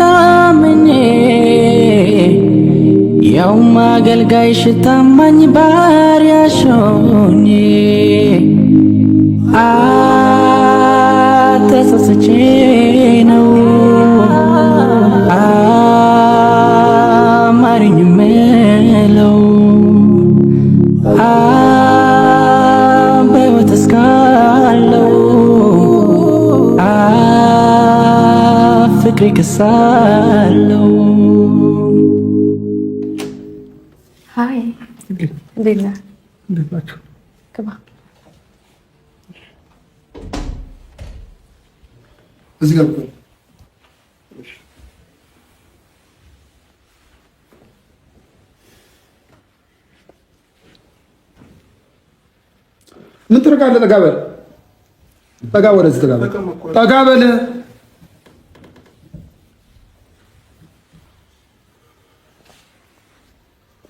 ታምኜ ያው ማገልጋይሽ ታማኝ ባሪያሽ ሆኜ ተጸጽቼ ነው አማርኝ የምለው በሕይወት እስካለው ፍቅሬ ክሳለው። ሀይ እንዴት ነህ? እንዴት ናችሁ? ግባ። እዚህ ጋር ምን ትረጋለህ? ጠጋ በል፣ ጠጋ ወደዚህ፣ ጠጋ በል።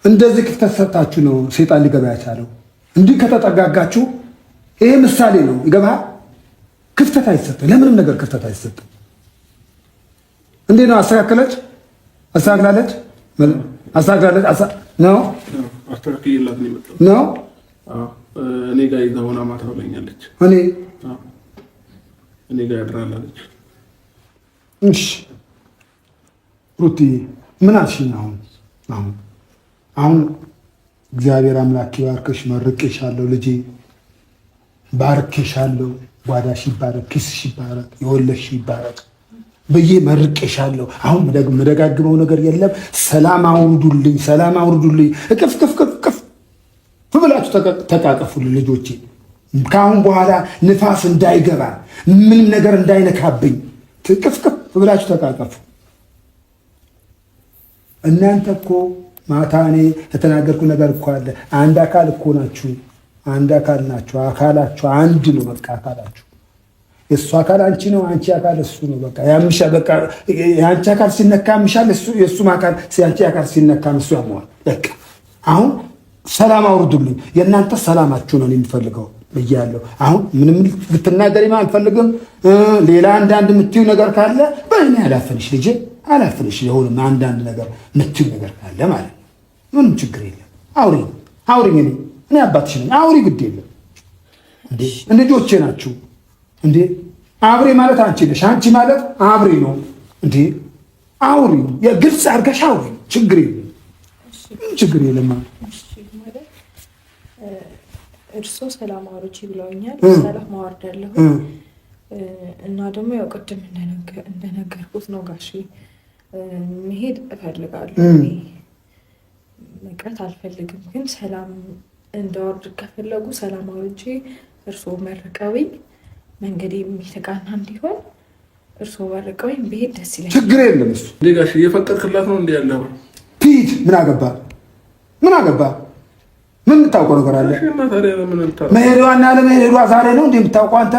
እንደዚህ ክፍተት ሰጣችሁ ነው ሴጣን ሊገባ ያቻለው። እንዲህ ከተጠጋጋችሁ ይሄ ምሳሌ ነው። ይገባሃል? ክፍተት አይሰጥም። ለምንም ነገር ክፍተት አይሰጥም። እንዴት ነው? አስተካከለች፣ አስተካክላለች፣ አስተካክላለች ነው አስተካክዬላት ነው የመጣው ነው። እኔ ጋር ይዛ ሆና ማታ ብላኛለች። እኔ ጋር ያድራላለች። እሺ ሩቲ ምን አልሽኝ? አሁን እግዚአብሔር አምላክ ይባርክሽ፣ መርቄሻለሁ፣ ልጄ ባርኬሻለሁ። ጓዳሽ ይባረክ፣ ኪስሽ ይባረክ፣ የወለድሽ ይባረክ ብዬ መርቄሻለሁ። አሁን መደጋግመው ነገር የለም። ሰላም አውርዱልኝ፣ ሰላም አውርዱልኝ። እቅፍ ቅፍ ቅፍ ቅፍ ብላችሁ ተቃቀፉልኝ ልጆቼ። ከአሁን በኋላ ንፋስ እንዳይገባ ምንም ነገር እንዳይነካብኝ ቅፍ ቅፍ ብላችሁ ተቃቀፉ። እናንተ እኮ ማታ እኔ የተናገርኩ ነገር እኮ አለ። አንድ አካል እኮ ናችሁ፣ አንድ አካል ናችሁ። አካላችሁ አንድ ነው። በቃ አካላችሁ የእሱ አካል አንቺ ነው፣ አንቺ አካል እሱ ነው። በቃ ያምሻል። በቃ የአንቺ አካል ሲነካ ያምሻል፣ የእሱም አካል የአንቺ አካል ሲነካ እሱ ያመዋል። በቃ አሁን ሰላም አውርዱልኝ። የእናንተ ሰላማችሁ ነው የሚፈልገው ብያለሁ። አሁን ምንም ልትናገሪም አልፈልግም። ሌላ አንዳንድ የምትይው ነገር ካለ በእኔ አላፍንሽ ልጄ፣ አላፍንሽ። የሆነም አንዳንድ ነገር የምትይው ነገር ካለ ማለት ነው ምንም ችግር የለም። አውሪኝ። እኔ አባትሽ ነኝ። አውሪ፣ ግድ የለም እንዴ። ልጆቼ ናችሁ እንዴ። አብሬ ማለት አንቺ ነሽ፣ አንቺ ማለት አብሬ ነው እንዴ። አውሪ፣ የግልጽ አድርገሽ አውሪ። ችግር የለም፣ ችግር የለም። እርሶ ሰላም አውርጂ ብለውኛል። ሰላም አወርዳለሁ እና ደግሞ ያው ቅድም እንደነገርኩት ነው ጋሼ፣ መሄድ እፈልጋለሁ። መቅረት አልፈልግም። ግን ሰላም እንዳወርድ ከፈለጉ ሰላም አውርጄ እርስዎ መርቀውኝ መንገድ የሚተቃና እንዲሆን እርስዎ መርቀውኝ ብሄድ ደስ ይለኛል። ችግር የለም። እሱ እንዴ ጋሼ እየፈቀድክላት ነው እንዴ ያለው? ሂድ። ምን አገባ? ምን የምታውቀው ነገር አለ? መሄዷና ለመሄዷ ዛሬ ነው እንዴ የምታውቀው አንተ?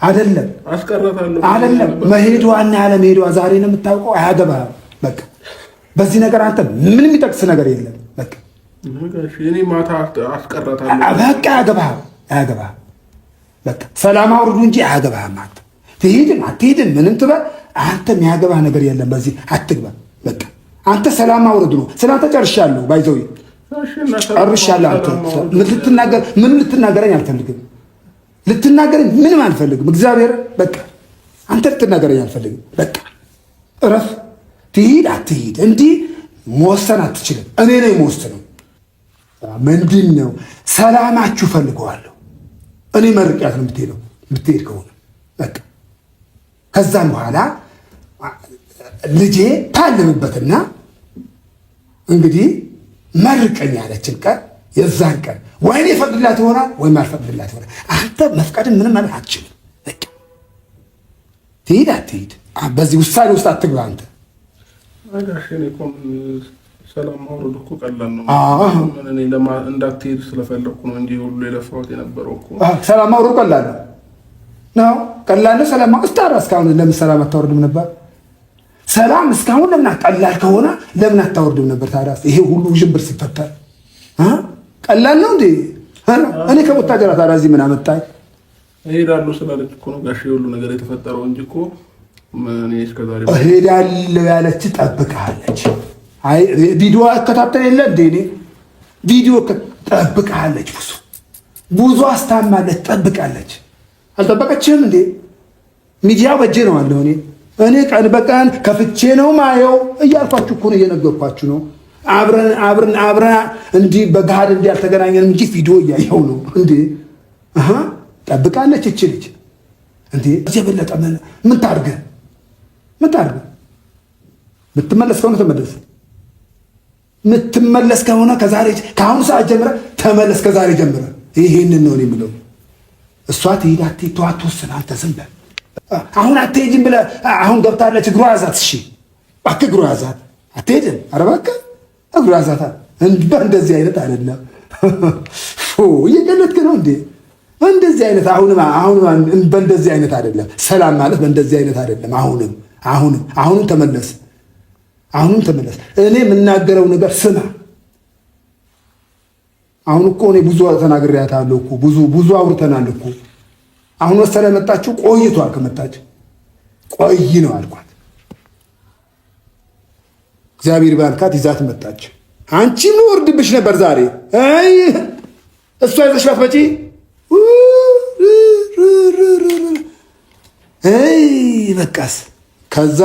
አይደለም አይደለም። መሄዷና ያለመሄዷ ዛሬ ነው የምታውቀው። አያገባህም። በቃ በዚህ ነገር አንተ ምንም የሚጠቅስ ነገር የለም። በቃ እኔ ማታ አስቀራታለሁ። በቃ አያገባህም። በቃ ሰላም አውርዱ እንጂ አያገባህም። አንተ ትሄድም አትሄድም ምንም ትበል፣ አንተ የሚያገባህ ነገር የለም። በዚህ አትግባ። በቃ አንተ ሰላም አውርዱ ነው። ስላንተ ጨርሻለሁ። ባይዘው ጨርሻለሁ። አንተ ምንም ልትናገረኝ አልፈልግም። ልትናገረኝ ምንም አልፈልግም። እግዚአብሔር በቃ አንተ ልትናገረኝ አልፈልግም። በቃ እረፍ። ትሂድ አትሂድ እንዲህ መወሰን አትችልም። እኔ ነኝ የምወስነው። ምንድን ነው ሰላማችሁ ፈልገዋለሁ። እኔ መርቂያት ነው የምትሄድ ከሆነ በቃ ከዛም በኋላ ልጄ ታልምበትና እንግዲህ መርቀኝ ያለችን ቀን የዛን ቀን ወይኔ ፈቅድላት ይሆናል ወይም አልፈቅድላት ይሆናል። አንተ መፍቀድን ምንም ማለት አትችልም። በቃ ትሂድ አትሂድ በዚህ ውሳኔ ውስጥ አትግባ። አንተ ሰላም ማውረድ እኮ ቀላል ነው። እኔ እንዳትሄድ ስለፈለኩ ነው እንጂ ሁሉ የለፋሁት የነበረው እኮ ሰላም ማውረድ ቀላል ነው። ቀላል ነው ሰላም እስታራ እስካሁን ለምን ሰላም አታወርድም ነበር? ሰላም እስካሁን ለምን ቀላል ከሆነ ለምን አታወርድም ነበር ታዲያ? ይሄ ሁሉ ውዥንብር ሲፈጠር ቀላል ነው እንዴ? እኔ ከወታደራ ታዲያ እዚህ ምን አመጣኝ? እሄዳለሁ ስላለች እኮ ነው ጋሼ ሁሉ ነገር የተፈጠረው እንጂ እኮ እሄዳለሁ ያለች ጠብቃለች። አይ ቪዲዮ አከታተል የለ እንዴ? እኔ ቪዲዮ ጠብቃለች። ብዙ አስታማለች፣ ጠብቃለች። አልጠበቀችም እንዴ? ሚዲያው በእጄ ነው አለው። እኔ ቀን በቀን ከፍቼ ነው ማየው እያልኳችሁ እኮ ነው፣ እየነገርኳችሁ ነው። አብረን እንዲህ በገሃድ እንዲህ አልተገናኘንም እንጂ ቪዲዮ እያየው ነው እንዴ። ጠብቃለች እቺ ልጅ እንዴ። የበለጠ ምን ታርገ ምትመለስ ከሆነ ተመለስ። ምትመለስ ከሆነ ከአሁኑ ሰዓት ጀምረ ተመለስ። ከዛሬ ጀምረ ይሄንን ነው የምለው። እሷ ትሄድ አትሄድ ተዋት፣ ትወስን። አንተ ዝም በል። አሁን አትሄጂም ብለህ አሁን ገብታለች። እግሯ ያዛት። እሺ እባክህ እግሯ ያዛት። አትሄድም። ኧረ እባክህ እግሯ ያዛት። በእንደዚህ አይነት አይደለም። እየቀለድክ ነው እንዴ? በእንደዚህ አይነት አሁንም በእንደዚህ አይነት አይደለም። ሰላም ማለት በእንደዚህ አይነት አይደለም። አሁንም ተመለስ። እኔ የምናገረው ነገር ስማ። አሁን እኮ እኔ ብዙ ተናግሬያታለሁ እኮ ብዙ አውርተናል እኮ። አሁን ወሰለ መጣችሁ። ቆይቷል። ከመጣች ቆይ ነው አልኳት። እግዚአብሔር ባልካት ይዛት መጣች። አንቺ ምን ወርድብሽ ነበር ዛሬ? አይ እሷ ይዘሽላት መጪ። አይ በቃስ ከዛ